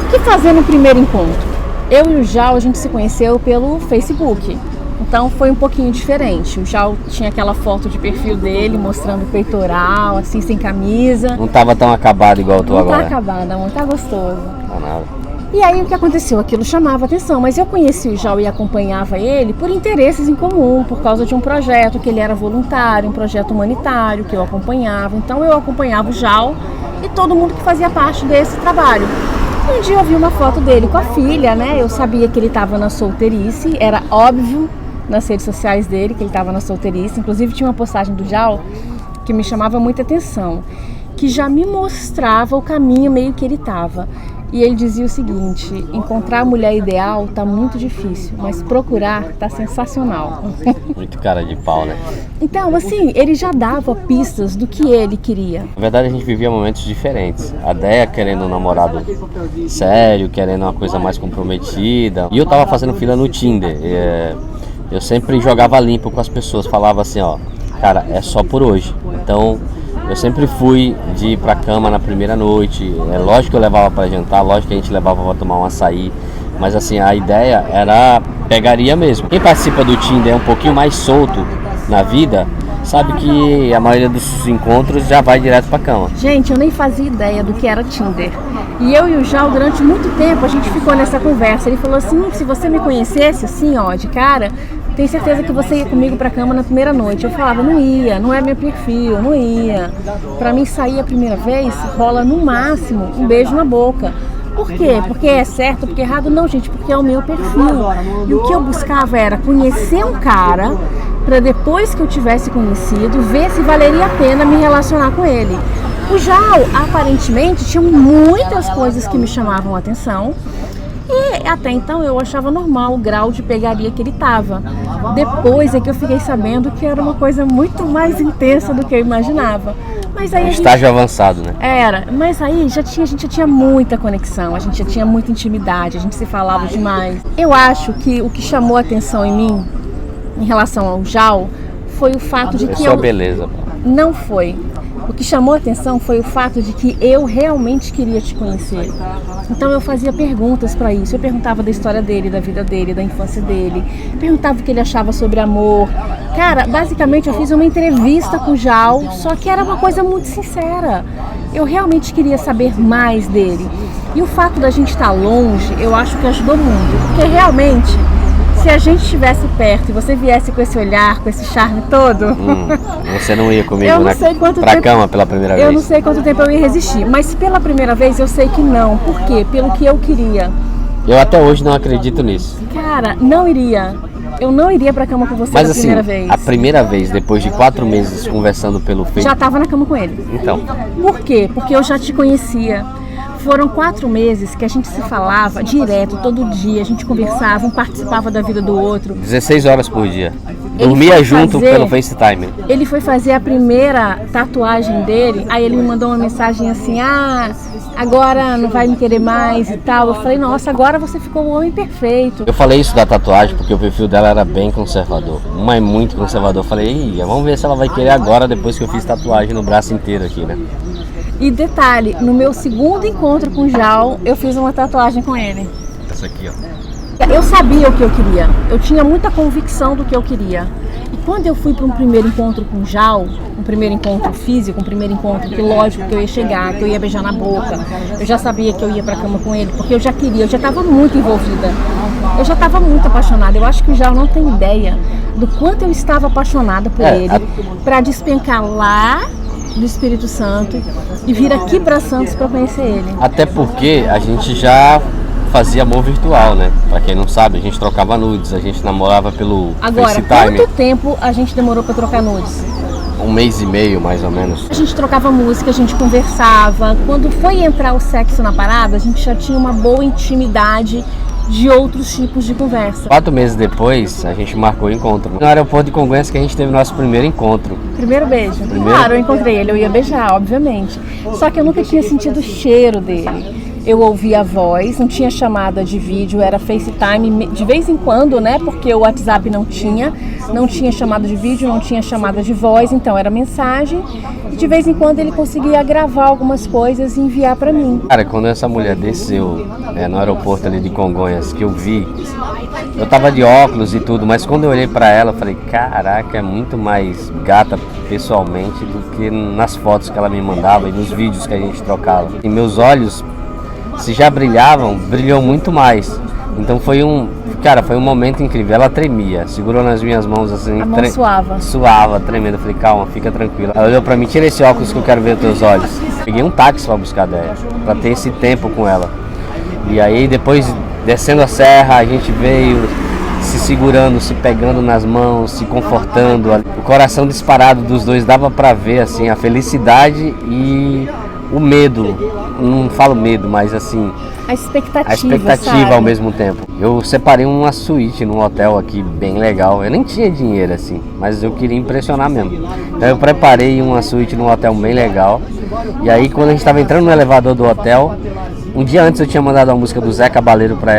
O que fazer no primeiro encontro? Eu e o Jal, a gente se conheceu pelo Facebook. Então foi um pouquinho diferente. O Jal tinha aquela foto de perfil dele mostrando o peitoral, assim, sem camisa. Não tava tão acabado igual tu agora. Não tá acabado, amor, tá gostoso. Não, nada. E aí o que aconteceu? Aquilo chamava atenção, mas eu conheci o Jal e acompanhava ele por interesses em comum, por causa de um projeto que ele era voluntário, um projeto humanitário que eu acompanhava. Então eu acompanhava o Jal e todo mundo que fazia parte desse trabalho. Um dia eu vi uma foto dele com a filha, né? Eu sabia que ele estava na solteirice, era óbvio nas redes sociais dele que ele estava na solteirice. Inclusive tinha uma postagem do Jal que me chamava muita atenção, que já me mostrava o caminho meio que ele estava. E ele dizia o seguinte: encontrar a mulher ideal tá muito difícil, mas procurar tá sensacional. Muito cara de pau, né? Então, assim, ele já dava pistas do que ele queria. Na verdade, a gente vivia momentos diferentes. A Déia querendo um namorado sério, querendo uma coisa mais comprometida. E eu tava fazendo fila no Tinder. Eu sempre jogava limpo com as pessoas, falava assim, ó, cara, é só por hoje. Então, eu sempre fui de ir pra cama na primeira noite. É lógico que eu levava pra jantar, lógico que a gente levava pra tomar um açaí. Mas assim, a ideia era pegaria mesmo. Quem participa do Tinder é um pouquinho mais solto na vida, sabe que a maioria dos encontros já vai direto pra cama. Gente, eu nem fazia ideia do que era Tinder. E eu e o Jal, durante muito tempo, a gente ficou nessa conversa. Ele falou assim, se você me conhecesse assim, ó, de cara, tem certeza que você ia comigo pra cama na primeira noite. Eu falava, não ia, não é meu perfil, não ia. Pra mim sair a primeira vez, rola no máximo um beijo na boca. Por quê? Porque é certo, porque é errado? Não, gente, porque é o meu perfil. E o que eu buscava era conhecer um cara, para depois que eu tivesse conhecido, ver se valeria a pena me relacionar com ele. O Jal, aparentemente, tinha muitas coisas que me chamavam a atenção. E até então eu achava normal o grau de pegaria que ele estava. Depois é que eu fiquei sabendo que era uma coisa muito mais intensa do que eu imaginava. Mas aí estágio avançado, né? Era, mas aí a gente já tinha muita conexão, a gente já tinha muita intimidade, a gente se falava demais. Eu acho que o que chamou a atenção em mim, em relação ao Jal, foi o fato de que sua beleza. Não foi. O que chamou a atenção foi o fato de que eu realmente queria te conhecer. Então eu fazia perguntas para isso. Eu perguntava da história dele, da vida dele, da infância dele. Perguntava o que ele achava sobre amor. Cara, basicamente eu fiz uma entrevista com o Jal, só que era uma coisa muito sincera. Eu realmente queria saber mais dele. E o fato da gente estar longe, eu acho que ajudou muito. Porque realmente, se a gente estivesse perto e você viesse com esse olhar, com esse charme todo... você não ia comigo pra cama pela primeira vez? Eu não sei quanto tempo eu ia resistir, mas pela primeira vez eu sei que não. Por quê? Pelo que eu queria. Eu até hoje não acredito nisso. Cara, não iria. Eu não iria pra cama com você mas, na primeira vez. A primeira vez, depois de 4 meses conversando pelo Facebook... Já tava na cama com ele. Então. Por quê? Porque eu já te conhecia. Foram 4 meses que a gente se falava direto, todo dia, a gente conversava, um participava da vida do outro. 16 horas por dia. Dormia junto pelo FaceTime. Ele foi fazer a primeira tatuagem dele, aí ele me mandou uma mensagem assim, agora não vai me querer mais e tal. Eu falei, nossa, agora você ficou um homem perfeito. Eu falei isso da tatuagem porque o perfil dela era bem conservador, mas muito conservador. Eu falei, vamos ver se ela vai querer agora, depois que eu fiz tatuagem no braço inteiro aqui, né? E detalhe, no meu segundo encontro com o Jal, eu fiz uma tatuagem com ele. Essa aqui, ó. Eu sabia o que eu queria, eu tinha muita convicção do que eu queria. E quando eu fui para um primeiro encontro com o Jal, um primeiro encontro físico, um primeiro encontro que lógico que eu ia chegar, que eu ia beijar na boca, eu já sabia que eu ia pra cama com ele, porque eu já queria, eu já estava muito envolvida. Eu já estava muito apaixonada. Eu acho que o Jal não tem ideia do quanto eu estava apaixonada por ele, para despencar lá do Espírito Santo e vir aqui para Santos para conhecer ele. Até porque a gente já fazia amor virtual, né? Pra quem não sabe, a gente trocava nudes, a gente namorava pelo FaceTime. Agora, quanto tempo a gente demorou para trocar nudes? 1 mês e meio, mais ou menos. A gente trocava música, a gente conversava. Quando foi entrar o sexo na parada, a gente já tinha uma boa intimidade de outros tipos de conversa. 4 meses depois, a gente marcou o encontro. No aeroporto de Congonhas que a gente teve nosso primeiro encontro. Primeiro beijo? Claro, eu encontrei ele, eu ia beijar, obviamente. Só que eu nunca tinha sentido o cheiro dele. eu ouvia a voz, não tinha chamada de vídeo, era FaceTime de vez em quando, né? Porque o WhatsApp não tinha chamada de vídeo, não tinha chamada de voz, então era mensagem. E de vez em quando ele conseguia gravar algumas coisas e enviar para mim. Cara, quando essa mulher desceu no aeroporto ali de Congonhas, que eu vi, eu tava de óculos e tudo, mas quando eu olhei para ela, eu falei, caraca, é muito mais gata pessoalmente do que nas fotos que ela me mandava e nos vídeos que a gente trocava. E meus olhos, se já brilhavam, brilhou muito mais. Então foi um momento incrível. Ela tremia, segurou nas minhas mãos assim. A mão suava, tremendo. Eu falei, calma, fica tranquila. Ela olhou pra mim, tira esse óculos que eu quero ver os teus olhos. Peguei um táxi pra buscar a Déia, pra ter esse tempo com ela. E aí depois, descendo a serra, a gente veio se segurando, se pegando nas mãos, se confortando. O coração disparado dos dois, dava pra ver assim a felicidade e o medo. Não falo medo, mas assim, a expectativa sabe? Ao mesmo tempo. Eu separei uma suíte num hotel aqui bem legal. Eu nem tinha dinheiro assim, mas eu queria impressionar mesmo. Então eu preparei uma suíte num hotel bem legal. E aí quando a gente estava entrando no elevador do hotel, um dia antes eu tinha mandado uma música do Zé Cabaleiro pra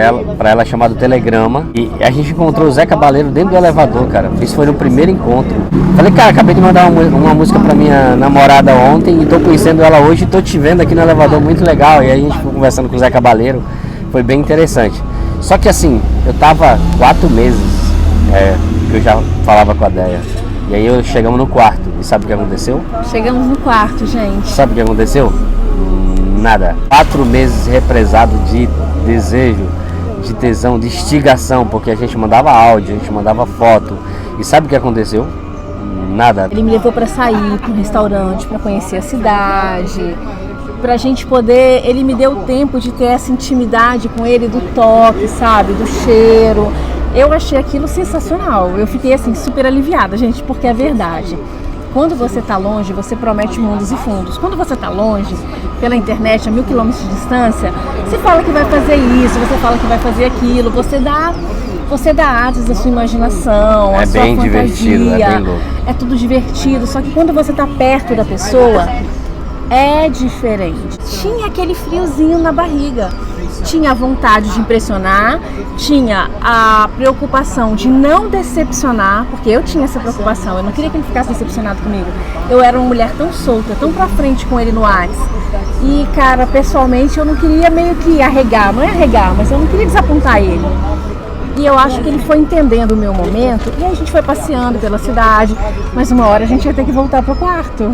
ela chamada Telegrama. E a gente encontrou o Zé Cabaleiro dentro do elevador, cara. Isso foi no primeiro encontro. Falei, cara, acabei de mandar uma música pra minha namorada ontem e tô conhecendo ela hoje e tô te vendo aqui no elevador, muito legal. E aí a gente ficou conversando com o Zé Cabaleiro, foi bem interessante. Só que assim, eu tava 4 meses que eu já falava com a Déia. E aí chegamos no quarto. E sabe o que aconteceu? Chegamos no quarto, gente. Sabe o que aconteceu? Nada. 4 meses represado de desejo, de tesão, de instigação, porque a gente mandava áudio, a gente mandava foto. E sabe o que aconteceu? Nada. Ele me levou para sair para um restaurante, para conhecer a cidade, pra gente poder... Ele me deu tempo de ter essa intimidade com ele, do toque, sabe? Do cheiro. Eu achei aquilo sensacional. Eu fiquei assim super aliviada, gente, porque é verdade. Quando você está longe, você promete mundos e fundos. Quando você está longe, pela internet, a 1000 quilômetros de distância, você fala que vai fazer isso, você fala que vai fazer aquilo, você dá asas à sua imaginação, à sua fantasia. Divertido, é bem louco. É tudo divertido, só que quando você está perto da pessoa, é diferente. Tinha aquele friozinho na barriga. Tinha a vontade de impressionar, tinha a preocupação de não decepcionar, porque eu tinha essa preocupação, eu não queria que ele ficasse decepcionado comigo. Eu era uma mulher tão solta, tão pra frente com ele no WhatsApp. E, cara, pessoalmente eu não queria meio que arregar, não é arregar, mas eu não queria desapontar ele. E eu acho que ele foi entendendo o meu momento e a gente foi passeando pela cidade, mas uma hora a gente ia ter que voltar pro quarto.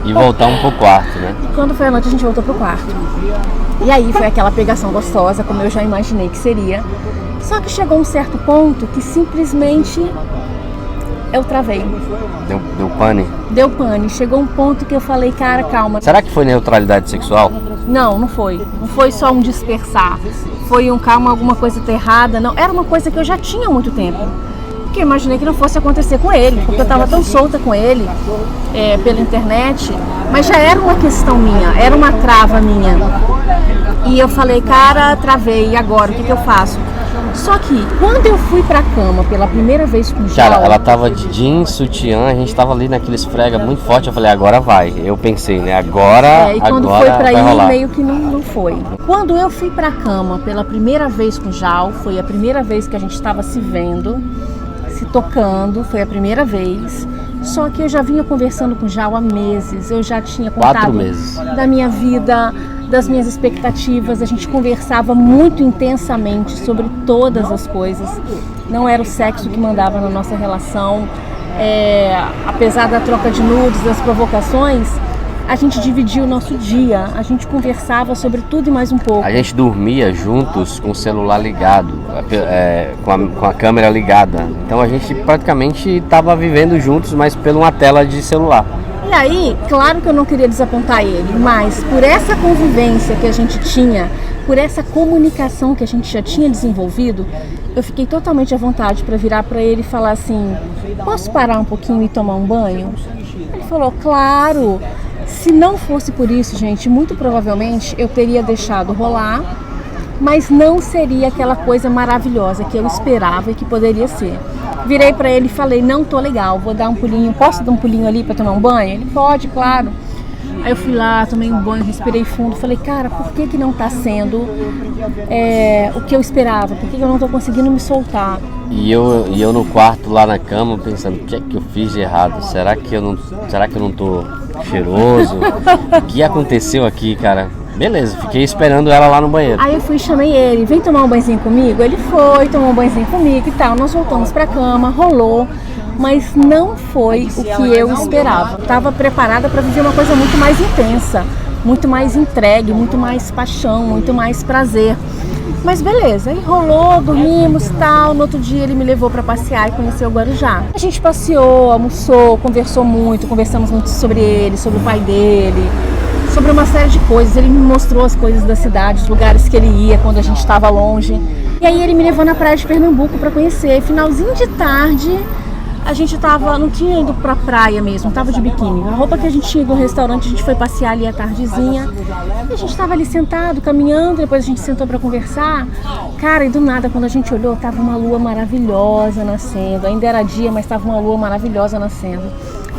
E voltar pro quarto, né? E quando foi a noite a gente voltou pro quarto. E aí foi aquela pegação gostosa, como eu já imaginei que seria. Só que chegou um certo ponto que simplesmente eu travei. Deu pane? Deu pane. Chegou um ponto que eu falei, cara, calma. Será que foi neutralidade sexual? Não, não foi. Não foi só um dispersar. Foi um calma, alguma coisa tá errada. Não, era uma coisa que eu já tinha há muito tempo. Porque eu imaginei que não fosse acontecer com ele, porque eu tava tão solta com ele pela internet, mas já era uma questão minha, era uma trava minha. E eu falei, cara, travei, e agora, o que eu faço? Só que, quando eu fui pra cama pela primeira vez com o Jal... Cara, ela tava de jeans, sutiã, a gente tava ali naquele esfrega muito forte, eu falei, agora vai. Eu pensei, né, agora e quando agora foi pra ir, rolar. meio que não foi. Quando eu fui pra cama pela primeira vez com o Jal, foi a primeira vez que a gente estava se vendo, se tocando, foi a primeira vez. Só que eu já vinha conversando com o Jal há meses, eu já tinha contado 4 meses. Da minha vida, das minhas expectativas, a gente conversava muito intensamente sobre todas as coisas. Não era o sexo que mandava na nossa relação, apesar da troca de nudes, das provocações, a gente dividia o nosso dia, a gente conversava sobre tudo e mais um pouco. A gente dormia juntos com o celular ligado, com a câmera ligada. Então a gente praticamente estava vivendo juntos, mas por uma tela de celular. E aí, claro que eu não queria desapontar ele, mas por essa convivência que a gente tinha, por essa comunicação que a gente já tinha desenvolvido, eu fiquei totalmente à vontade para virar para ele e falar assim, posso parar um pouquinho e tomar um banho? Ele falou, claro. Se não fosse por isso, gente, muito provavelmente eu teria deixado rolar, mas não seria aquela coisa maravilhosa que eu esperava e que poderia ser. Virei pra ele e falei, não tô legal, vou dar um pulinho, posso dar um pulinho ali pra tomar um banho? Ele pode, claro. Aí eu fui lá, tomei um banho, respirei fundo, falei, cara, por que que não tá sendo o que eu esperava? Por que que eu não tô conseguindo me soltar? E eu no quarto lá na cama pensando, o que é que eu fiz de errado? Será que eu não tô cheiroso? O que aconteceu aqui, cara? Beleza, fiquei esperando ela lá no banheiro. Aí eu fui e chamei ele, vem tomar um banhozinho comigo? Ele foi, tomou um banhozinho comigo e tal, nós voltamos pra cama, rolou, mas não foi o que eu esperava. Estava preparada para viver uma coisa muito mais intensa, muito mais entregue, muito mais paixão, muito mais prazer. Mas beleza, aí rolou, dormimos e tal. No outro dia ele me levou para passear e conheceu o Guarujá. A gente passeou, almoçou, conversamos muito sobre ele, sobre o pai dele, sobre uma série de coisas. Ele me mostrou as coisas da cidade, os lugares que ele ia quando a gente estava longe. E aí ele me levou na praia de Pernambuco para conhecer. Finalzinho de tarde, a gente não tinha ido pra praia mesmo, tava de biquíni. A roupa que a gente tinha no restaurante, a gente foi passear ali à tardezinha. E a gente tava ali sentado, caminhando, depois a gente sentou pra conversar. Cara, e do nada, quando a gente olhou, tava uma lua maravilhosa nascendo. Ainda era dia, mas tava uma lua maravilhosa nascendo.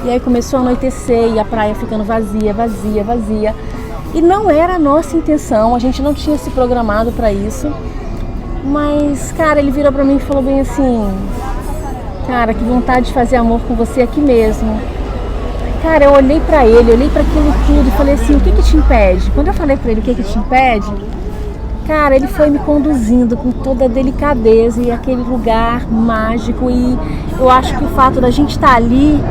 E aí começou a anoitecer e a praia ficando vazia, vazia, vazia. E não era a nossa intenção, a gente não tinha se programado pra isso. Mas, cara, ele virou pra mim e falou bem assim: cara, que vontade de fazer amor com você aqui mesmo. Cara, eu olhei pra ele, olhei pra aquilo tudo e falei assim, o que que te impede? Quando eu falei pra ele o que que te impede, cara, ele foi me conduzindo com toda a delicadeza e aquele lugar mágico. E eu acho que o fato da gente estar ali,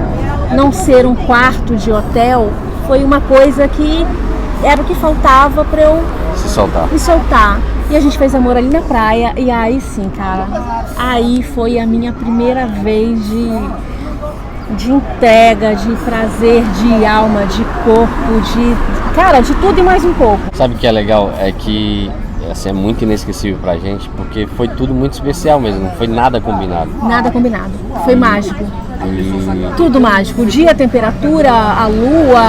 não ser um quarto de hotel, foi uma coisa que era o que faltava pra eu me soltar. E a gente fez amor ali na praia, e aí sim, cara, aí foi a minha primeira vez de entrega, de prazer, de alma, de corpo, cara, de tudo e mais um pouco. Sabe o que é legal? É que assim, é muito inesquecível pra gente, porque foi tudo muito especial mesmo, não foi nada combinado. Nada combinado, foi mágico. Tudo mágico, o dia, a temperatura, a lua,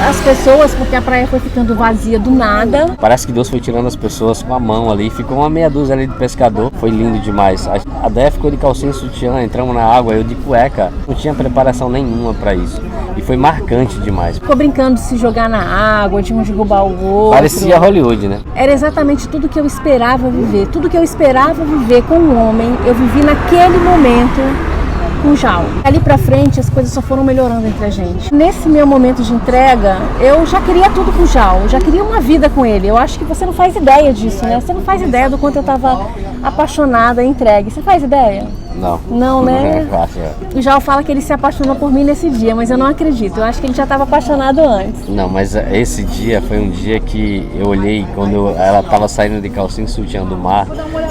as pessoas, porque a praia foi ficando vazia do nada. Parece que Deus foi tirando as pessoas com a mão ali, ficou uma meia dúzia ali de pescador, foi lindo demais. A Déia ficou de calcinha e sutiã, entramos na água, eu de cueca, não tinha preparação nenhuma pra isso. E foi marcante demais. Ficou brincando de se jogar na água, de um derrubar o outro. Parecia Hollywood, né? Era exatamente tudo que eu esperava viver. Tudo que eu esperava viver com um homem, eu vivi naquele momento com o Jal. Ali pra frente as coisas só foram melhorando entre a gente. Nesse meu momento de entrega, eu já queria tudo com o Jal, eu já queria uma vida com ele. Eu acho que você não faz ideia disso, né? Você não faz ideia do quanto eu tava apaixonada e entregue. Você faz ideia? Não. Não, né? O Jal fala que ele se apaixonou por mim nesse dia, mas eu não acredito. Eu acho que ele já estava apaixonado antes. Não, mas esse dia foi um dia que eu olhei, quando ela estava saindo de calcinha e sutiã do mar,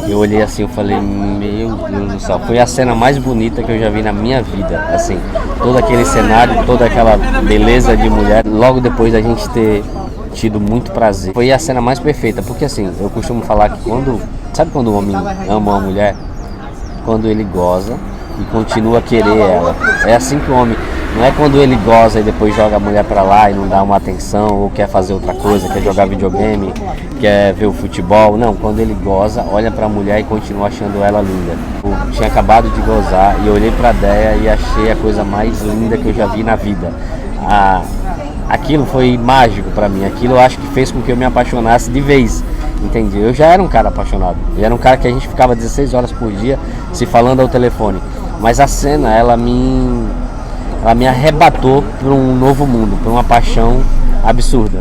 eu olhei assim, eu falei, meu Deus do céu, foi a cena mais bonita que eu já vi na minha vida, assim, todo aquele cenário, toda aquela beleza de mulher, logo depois da gente ter tido muito prazer. Foi a cena mais perfeita, porque assim, eu costumo falar que sabe quando o homem ama uma mulher? Quando ele goza e continua a querer ela. É assim que o homem, não é quando ele goza e depois joga a mulher pra lá e não dá uma atenção, ou quer fazer outra coisa, quer jogar videogame, quer ver o futebol. Não, quando ele goza, olha pra mulher e continua achando ela linda. Eu tinha acabado de gozar e eu olhei pra Déia e achei a coisa mais linda que eu já vi na vida. Aquilo foi mágico pra mim, aquilo eu acho que fez com que eu me apaixonasse de vez. Entendi. Eu já era um cara apaixonado. Eu era um cara que a gente ficava 16 horas por dia se falando ao telefone. Mas a cena, ela me arrebatou para um novo mundo, para uma paixão absurda.